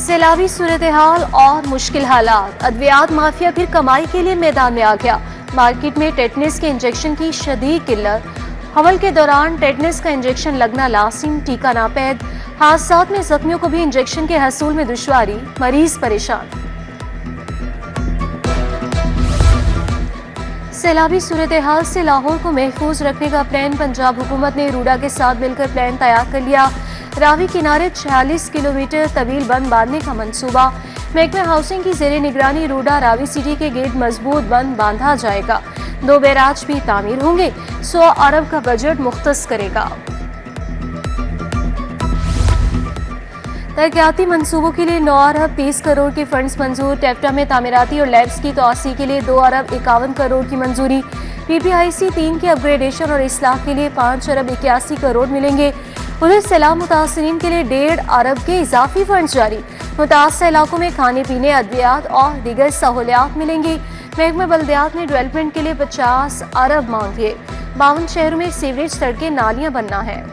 सैलाबी सूरत हाल और मुश्किल हालात। अद्वियात माफिया फिर कमाई के लिए मैदान में आ गया। मार्केट में टेटनेस के इंजेक्शन की शदीद किल्लत। हमल के दौरान टेटनेस का इंजेक्शन लगना लाजिम, टीका नापैद। हादसात में जख्मियों को भी इंजेक्शन के हसूल में दुश्वारी, मरीज परेशान। सैलाबी सूरत हाल से लाहौर को महफूज रखने का प्लान पंजाब हुकूमत ने रूडा के साथ मिलकर प्लान तैयार कर लिया। रावी किनारे 46 किलोमीटर तवील बंद बांधने का मंसूबा। महकमा हाउसिंग की जेर निगरानी रूडा रावी सिटी के गेट मजबूत बंद बांधा जाएगा। 2 बैराज भी तामीर होंगे। 100 अरब का बजट मुख्तस करेगा। तरक्याती मंसूबों के लिए 9 अरब 30 करोड़ के फंड्स मंजूर। टेप्टा में तामीराती और लैब्स की तोसी के लिए 2 अरब 51 करोड़ की मंजूरी। PPIC 3 के अपग्रेडेशन और इस्लाह के लिए 5 अरब 81 करोड़ मिलेंगे। उधर सैलाब मुतासरीन के लिए 1.5 अरब के इजाफी फंड जारी। मुतासर इलाकों में खाने पीने, अद्वियात और दीगर सहूलियात मिलेंगी। महकमा बल्दियात ने डेवलपमेंट के लिए 50 अरब मांग लिए। 52 शहरों में सीवरेज सड़कें, नालियां बनना है।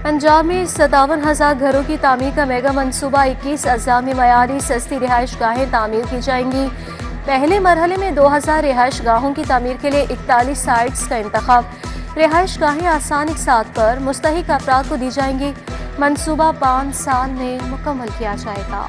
पंजाब में 57,000 घरों की तामीर का मेगा मंसूबा। 21 अज़ला में मयारी सस्ती रिहाइश गाहें तामीर की जाएंगी। पहले मरहले में 2000 रिहाइश गाहों की तामीर के लिए 41 साइट्स का इंतखाब। रिहाइश गाहें आसान इकसात पर मुस्तहिक अफराद को दी जाएंगी। मंसूबा 5 साल में मुकम्मल किया जाएगा।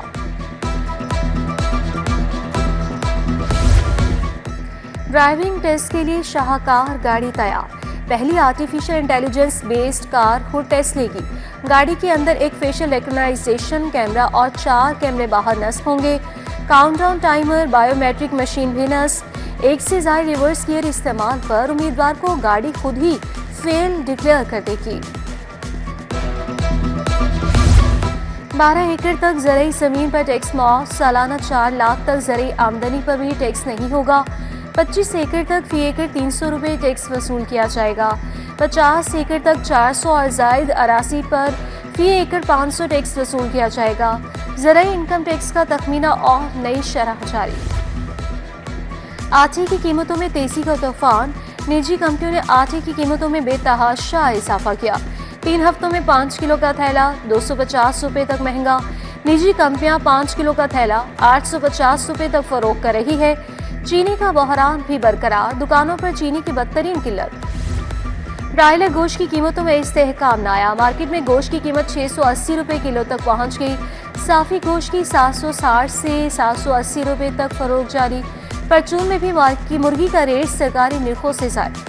ड्राइविंग टेस्ट के लिए शाहकार गाड़ी तैयार। पहली आर्टिफिशियल इंटेलिजेंस बेस्ड कार खुद टेस्ट लेगी। गाड़ी के अंदर एक फेशियल रिकॉग्नाइजेशन कैमरा और 4 कैमरे बाहर नस्ब होंगे। काउंटडाउन टाइमर, बायोमेट्रिक मशीन भी नस्ब। 1 से ज़ायद रिवर्स गियर इस्तेमाल पर उम्मीदवार को गाड़ी खुद ही फेल डिक्लेयर कर देगी। 12 एकड़ तक ज़रई ज़मीन पर टैक्स माफ। सालाना 4 लाख तक ज़रई आमदनी पर भी टैक्स नहीं होगा। 25 एकड़ तक फी एकड़ 300 रुपये टैक्स वसूल किया जाएगा। 50 एकड़ तक 400 और ज़ायद अरासी पर फी एकड़ 500 टैक्स वसूल किया जाएगा। ज़रई इनकम टैक्स का तखमीना और नई शरह जारी। आटे की कीमतों में तेजी का तूफान। निजी कंपनियों ने आटे की कीमतों में बेतहाशा इजाफा किया। 3 हफ्तों में 5 किलो का थैला 250 रुपये तक महंगा। निजी कंपनियां 5 किलो का थैला 850 रुपये तक फरोख्त कर रही है। चीनी का बहरान भी बरकरार। दुकानों पर चीनी की बदतरीन किल्लत। ब्रायलर गोश्त की कीमतों में इस्तेहकाम न आया। मार्केट में गोश्त की कीमत 680 रुपये किलो तक पहुंच गई। साफी गोश्त की 760 से 780 रुपये तक फरोख्त जारी। परचून में भी मार्केट की मुर्गी का रेट सरकारी निर्खों से ज़ायद।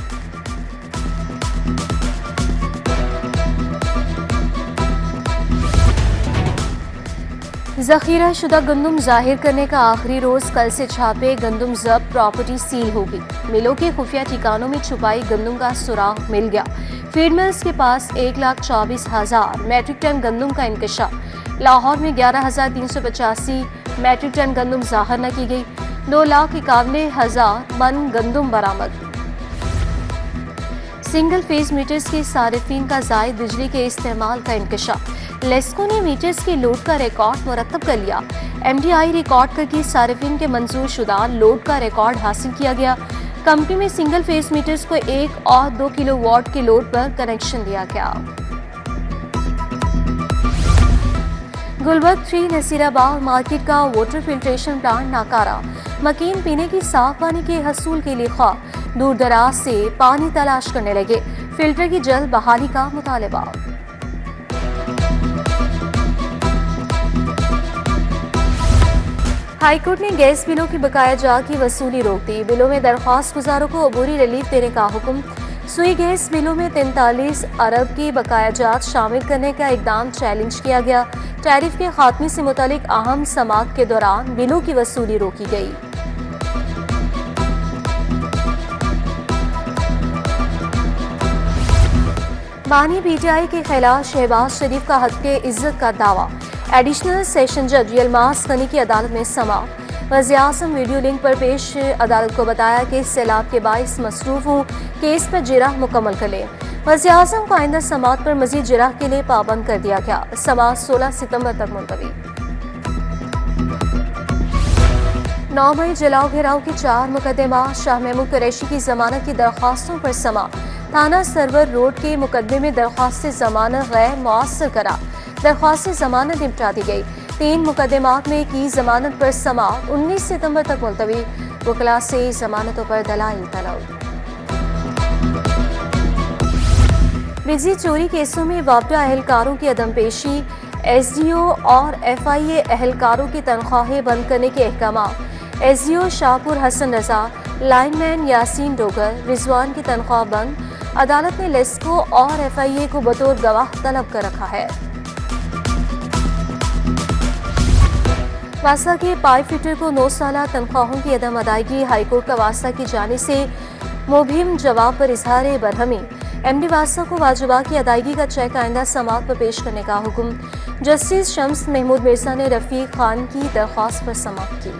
जखीरा शुदा गंदम जाहिर करने का आखिरी रोज कल से छापे। गंदम जब्त, प्रॉपर्टी सील होगी। मिलों के खुफिया ठिकानों में छुपाई गंदम का सुराग मिल गया। फीड मिल्स के पास 1,24,000 मैट्रिक टन गंदम का इंकशाफ। लाहौर में 11,385 मैट्रिक टन गंदम जाहिर न की गई। 2,51,000 मन गंदम बरामद। सिंगल फेज मीटर्स के सारिफीन का जायद बिजली के इस्तेमाल का इंकशाफ। लेस्को ने मीटर्स के लोड का रिकॉर्ड मुरतब कर लिया। MDI रिकॉर्ड करके सारिफीन के मंजूर शुदा लोड का रिकॉर्ड हासिल किया गया। कंपनी में सिंगल फेज मीटर्स को 1 और 2 किलोवाट के लोड पर कनेक्शन दिया गया। गुलबर्ग 3 नसीराबाद मार्केट का वाटर फिल्ट्रेशन प्लांट नाकारा। मकीन पीने की साफ पानी के हसूल के लिए ख्वाह दूर दराज से पानी तलाश करने लगे। फिल्टर की जल्द बहाली का मुतालबा। हाईकोर्ट ने गैस बिलों की बकाया जा की वसूली रोक दी। बिलों में दरख्वास्त गुजारों को अबूरी रिलीफ देने का हुक्म। सुई गैस बिलों में 43 अरब की बकाया जात शामिल करने का इकदाम चैलेंज किया गया। टैरिफ के खात्मे से मुतालिक अहम समाअत के दौरान बिलों की वसूली रोकी गई। बानी PTI के खिलाफ शहबाज शरीफ का हत्या इज्जत का दावा। एडिशनल सेशन जज यलमास गनी की अदालत में समाअत। वज़ीर-ए-आज़म वीडियो लिंक पर पेश अदालत को बताया कि सैलाब के बाइस मसरूफ हूँ, केस पर जिरह मुकम्मल कर लें। वज़ीर-ए-आज़म को आइंदा समाअत पर मजीद जिरह के लिए पाबंद कर दिया गया। समाअत 16 सितंबर तक मुलतवी। 9 मई जलाओ घेराव के 4 मुकदमा। शाह महमूद कुरैशी की जमानत की दरख्वास्तों पर समाअत। थाना सरवर रोड के मुकदमे में दरख्वास्त जमानत गैर मौसर करा, दरख्वास्त जमानत निपटा दी गई। 3 मुकदमात में की जमानत पर समाअत 19 सितंबर तक मुलतवी, वकला से जमानतों पर दलाइल तलब। बिजली चोरी केसों में वापडा अहलकारों की अदमपेशी, एसडीओ और एफआईए अहलकारों की तनख्वाहें बंद करने के अहकाम। एसडीओ शाहपुर हसन रजा, लाइनमैन यासीन डोगर, रिजवान की तनख्वाह बंद। अदालत ने लेस्को और एफआईए को बतौर गवाह तलब कर रखा है। वासा के पाइप फिटर को 9 साला तनख्वाहों की अदम अदायगी, हाईकोर्ट का वासा की जाने से मुबहिम जवाब पर इजहार बरहमी। एमडी वासा को वाजिबा की अदायगी का चेक आइंदा समाअत पर पेश करने का हुक्म। जस्टिस शम्स महमूद मिर्जा ने रफीक खान की दरख्वास्त पर समाअत की।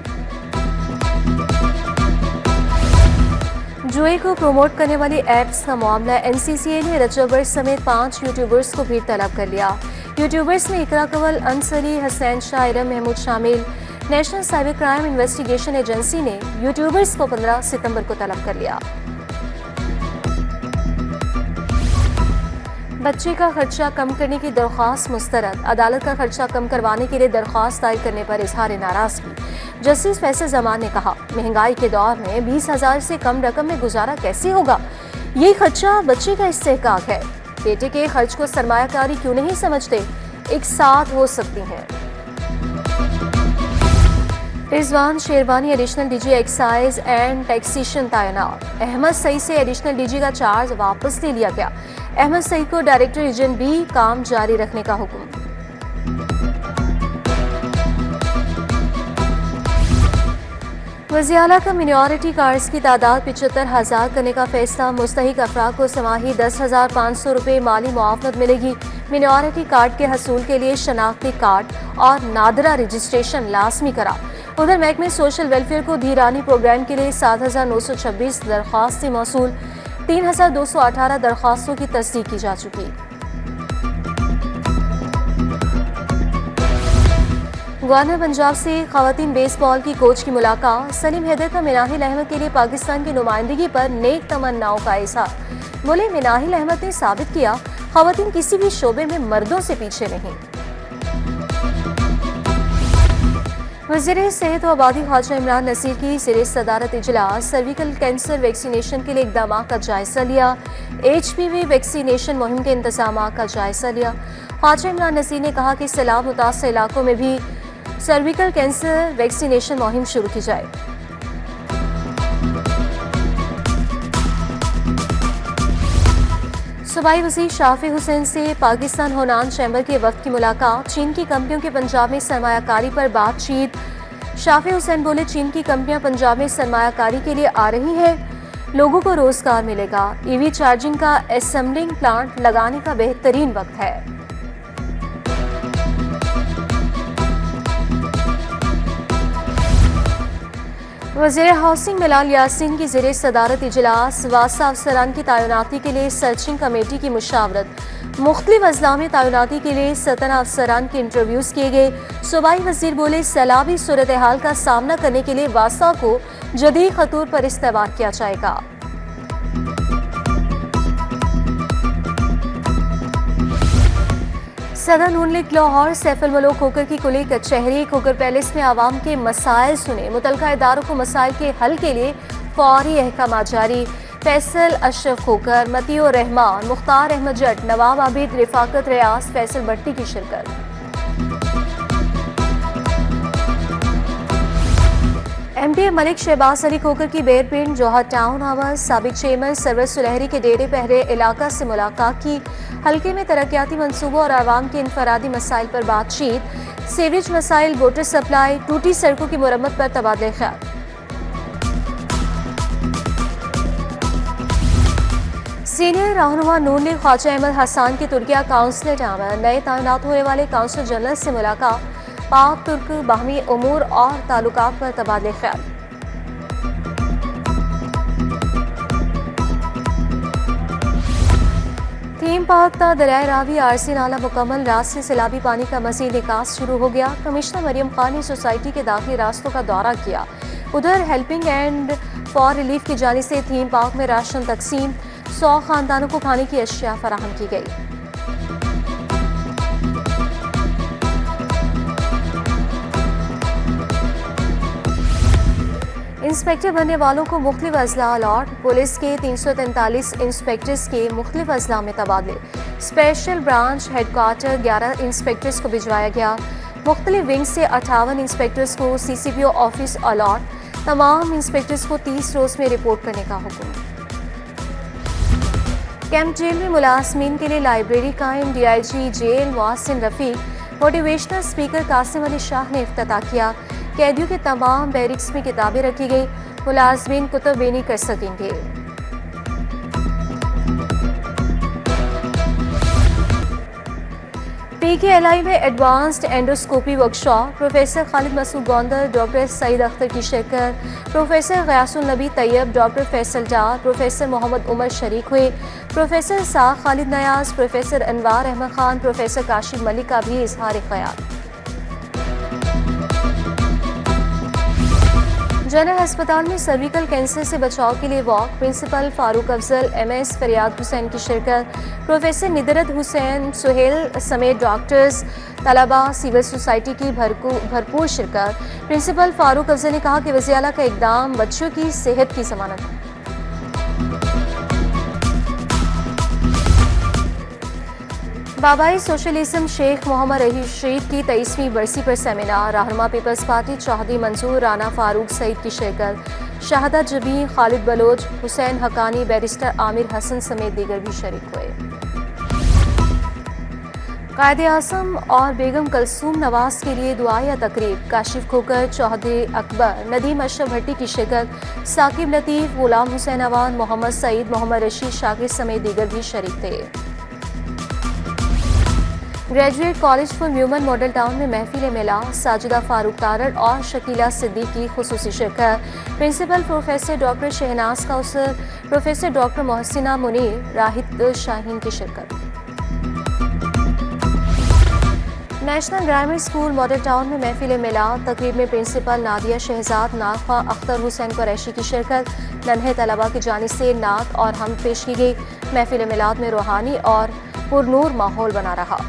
जुए को प्रमोट करने वाली एप्स का मामला, एनसीसीए ने रजबर समेत 5 यूट्यूबर्स को भी तलब कर लिया। यूट्यूबर्स में इकरा कंवल, अंसरी, हसनैन शाह, इरम महमूद शामिल। National cyber crime investigation agency ने यूट्यूबर्स को 15 सितंबर को तलब कर लिया। बच्चे का खर्चा कम करने की दरख्वास्त मुस्तरद, अदालत का खर्चा कम करवाने के लिए दरख्वास्त दायर करने पर इजहार नाराजगी। जस्टिस फैसल जमान ने कहा, महंगाई के दौर में 20,000 से कम रकम में गुजारा कैसे होगा? ये खर्चा बच्चे का इस्तेहकाक है। बेटे के खर्च को सरमायाकारी क्यों नहीं समझते? एक साथ हो सकती हैं। Rizwan sherwani additional DG excise and taxation तैनात। अहमद सईद से एडिशनल डीजी का चार्ज वापस ले लिया गया। अहमद सईद को डायरेक्टर रीजन बी काम जारी रखने का हुक्म। वज़ीर-ए-आला का मिनॉरिटी कार्ड्स की तादाद 75,000 करने का फैसला। मुस्तहिक अफराद को समाही 10,500 रुपये माली मुआवनत मिलेगी। मिनॉरिटी कार्ड के हसूल के लिए शनाख्ती कार्ड और नादरा रजिस्ट्रेशन लाजमी करा। उधर महकमे सोशल वेलफेयर को धीरानी प्रोग्राम के लिए 7,926 दरख्वास्तें मौसूल, 3,218 दरख्वास्तों की तस्दीक की जा चुकी। गवर्नर पंजाब से खवातीन बेसबॉल की कोच की मुलाकात। सलीम हैदर का मिनाहिल अहमद के लिए पाकिस्तान की नुमाइंदगी पर नेक तमन्नाओं का इजहार। बोले, मिनाहिल अहमद ने साबित किया खवातीन किसी भी शोबे में मर्दों से पीछे नहीं। वज़ीर सेहत व आबादी ख्वाजा इमरान नसीर की ज़ेर सदारत इजलास। सर्विकल कैंसर वैक्सीनेशन के लिए इक़दाम का जायजा लिया। HPV वैक्सीनेशन मुहिम के इंतजाम का जायजा लिया। ख्वाजा इमरान नसीर ने कहा कि सैलाब मुतासर इलाकों में भी सर्विकल कैंसर वैक्सीनेशन मुहिम शुरू की जाए। सूबाई वज़ीर शाफी हुसैन से पाकिस्तान होनान चैम्बर के वक्त की मुलाकात। चीन की कंपनियों के पंजाब में सरमायाकारी पर बातचीत। शाफी हुसैन बोले, चीन की कंपनियां पंजाब में सरमायाकारी के लिए आ रही हैं, लोगों को रोजगार मिलेगा। EV चार्जिंग का एसेंबलिंग प्लांट लगाने का बेहतरीन वक्त है। वज़ीर हाउसिंग बिलाल यासीन की ज़ेर सदारत इजलास। वासा अफसरान की तैनाती के लिए सर्चिंग कमेटी की मुशावरत। मुख्तलिफ अजला में तैनाती के लिए 17 अफसरान के इंटरव्यूज़ किए गए। सूबाई वज़ीर बोले, सैलाबी सूरत हाल का सामना करने के लिए वासा को जदीद खतूर पर इस्तेमाल किया जाएगा। सदर नून लीग लाहौर सैफुल मलोक खोकर की कुली कचहरी। खोकर पैलेस में आवाम के मसाइल सुने। मुतलका इदारों को मसाइल के हल के लिए फौरी अहकाम जारी। फैसल अशरफ खोकर, मतीउर रहमान, मुख्तार अहमद जट, नवाब आबिद, रिफाकत रियाज, फैसल भट्टी की शिरकत। MD मलिक शहबाज अली खोकर की बेरपिंड जौहर टाउन हाउस। साबिक चेयरमैन सरवर सुलहरी के डेरे पहरे इलाका से मुलाकात की। हल्के में तरक्याती मंसूबों और आवाम के इनफरादी मसाइल पर बातचीत। सीवरेज मसाइल, वाटर सप्लाई, टूटी सड़कों की मुरम्मत पर तबादले ख्याल। सीनियर रहनुमा नून लीग ख्वाजा अहमद हसन की तुर्किया काउंसलेट आमद। नए तैनात होने वाले काउंसिल जनरल से मुलाकात। पाक तुर्क बाहमी उमूर और ताल्लुकात पर तबादले ख्याल। थीम पार्क का दरियाए रावी आरसी नाला मुकम्मल। रात से सैलाबी पानी का मज़ीद निकास शुरू हो गया। कमिश्नर मरियम खान ने सोसाइटी के दाखिली रास्तों का दौरा किया। उधर हेल्पिंग एंड फॉर रिलीफ की जानिब से थीम पार्क में राशन तकसीम। 100 खानदानों को खाने की अशिया फराहम की गई। इंस्पेक्टर बनने वालों को मुख्तलिफ अजला अलॉट। पुलिस के 343 इंस्पेक्टर्स के मुख्तलिफ अजला में तबादले। स्पेशल ब्रांच हेडक्वार्टर 11 इंस्पेक्टर्स को भिजवाया गया। मुख्तलिफ विंग से 58 इंस्पेक्टर्स को CCPO ऑफिस अलॉट। तमाम इंस्पेक्टर्स को 30 रोज में रिपोर्ट करने का हुक्म। कैंप जेल में मुलाजमीन के लिए लाइब्रेरी कायम। DIG jail Mohsin Rafiq motivational speaker Qasim Ali Shah ने इफ्तिताह किया। कैदियों के तमाम बैरिक्स में किताबें रखी गई। मुलाजमीन कुतुब बेनी कर सकेंगे। PKLI में advanced endoscopy workshop. Professor Khalid Masood Gondar, doctor Saeed Akhtar की शिरकत। Professor Ghiyasul Nabi Tayyab, doctor Faisal Dar, professor Mohammad Umar शरीक हुए। प्रोफेसर साख खालिद नयाज, प्रोफेसर अनवार अहमद खान, प्रोफेसर काशिफ मलिक का भी इजहार ख्याल। जनरल अस्पताल में सर्विकल कैंसर से बचाव के लिए walk. Principal Farooq Afzal, MS Faryad Hussain की शिरकत। प्रोफेसर निदरत हुसैन सुहेल समेत डॉक्टर्स, तलबा, सिविल सोसाइटी की भरपूर शिरकत। प्रिंसिपल फारूक अफजल ने कहा कि वज़ीर आला का इक़दाम बच्चों की सेहत की ज़मानत है। बाबाई सोशलिज्म शेख मोहम्मद रशीद की 23वीं बरसी पर सेमिनार। रहनुमा पीपल्स पार्टी चौधरी मंसूर, राना फारूक सईद की शिरकत। शहादत जबी, खालिद बलोच, हुसैन हकानी, बैरिस्टर आमिर हसन समेत दीगर भी शरीक हुए। कायदे आज़म और बेगम कलसूम नवाज के लिए दुआ या तकरीब। काशिफ खोकर, चौधरी अकबर, नदीम अशरफ भट्टी की शिरकत। साकिब लतीफ़, गुलाम हुसैन अवान, मोहम्मद सईद, मोहम्मद रशीद शाकिर समेत दीगर भी शरीक थे। Graduate college for women Model Town में महफिल मिला। साजिदा फारूक तारड़ और शकीला सिद्दीक की खुसूसी शिरकत। Principal professor doctor Shahnaz Kausar, professor doctor Mohsina Munir, Rahid Shaheen की शिरकत। National grammar school Model Town में महफिल मिला। तकरीब में प्रिंसिपल नादिया शहजाद, नाखा अख्तर हुसैन कुरैशी की शिरकत। नन्हे तलबा की जानिब से नात और हम पेश की गई। महफिल मिलाद में रूहानी और पुरनूर माहौल बना रहा।